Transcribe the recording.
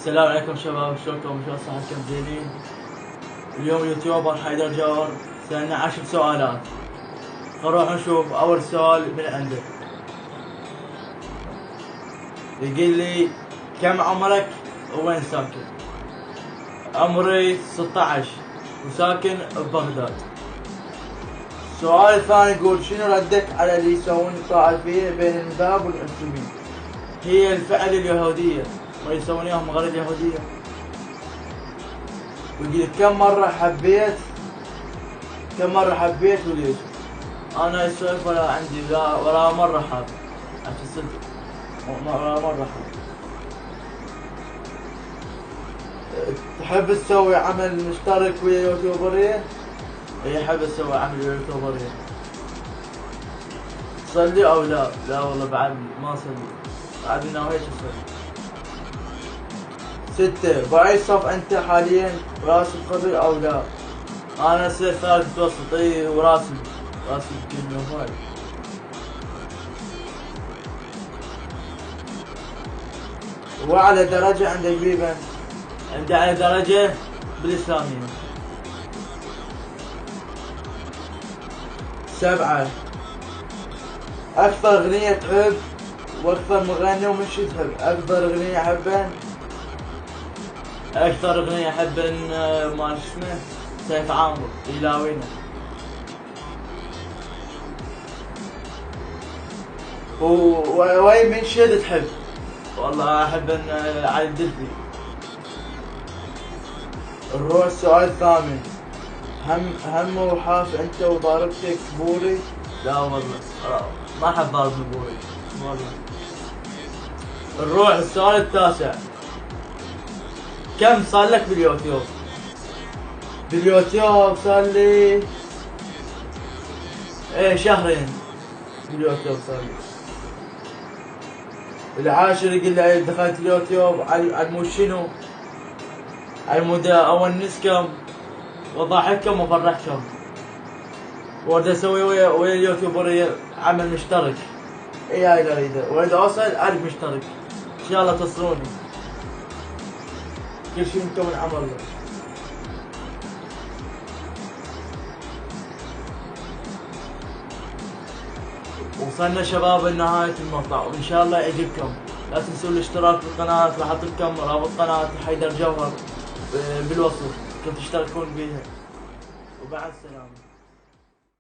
السلام عليكم شباب، شلونكم؟ شلون صحتكم؟ زينين؟ اليوم يوتيوبر حيدر جوهر سألنا 10 سؤالات. نروح نشوف أول سؤال من عنده. يقول لي كم عمرك ووين ساكن؟ عمري 16 وساكن ببغداد. السؤال الثاني يقول شنو ردك على اللي يسوون طائفية بين المذاهب والمسلمين؟ هي الفعل اليهودية ويسوون اياهم غير اليهودية. ويقول كم مرة حبيت وليش؟ انا السؤال ولا عندي ولا مرة حاب عشان الصدق، ولا مرة حاب. تحب تسوي عمل مشترك ويا يوتيوبرين؟ اي احب اسوي عمل ويا يوتيوبرين. تصلي او لا؟ لا والله بعد ما اصلي، بعد ناويش اصلي. 6 بأي صف أنت حاليا؟ راسب قبل أو لا؟ أنا صف ثالث متوسطي وراسب كلمة هواي. وأعلى درجة عند قريبا؟ عندي أعلى درجة بالإسلامية. 7 أكثر أغنية تحب وأكثر مغني ومنشد تحب؟ أكثر أغنية أحبها أكثر أغنية أحب مال اسمه سيف عامر يلاوينا. وين منشد تحب؟ والله أحب علي الدلفي. نروح السؤال الثامن. هم وحاف أنت وضاربتك بوري؟ لا والله ما أحب ضارب بوري والله. نروح السؤال التاسع. كم صار لك باليوتيوب؟ باليوتيوب صار لي شهرين باليوتيوب صار لي. العاشر يقول لي دخلت اليوتيوب على مود شنو؟ على مود اونسكم واضحكم وافرحكم، واريد اسوي ويا اليوتيوبر عمل مشترك. اي هاي اللي اريده، واريد اوصل 1000 مشترك. ان شاء الله تصلوني. كل شيء انتم من عمل الله. وصلنا شباب لنهاية المقطع، وان شاء الله يعجبكم. لا تنسوا الاشتراك بالقناة، راح احط لكم رابط قناة حيدر جوهر بالوصف كنتوا تشتركون بيها. وبعد السلامة.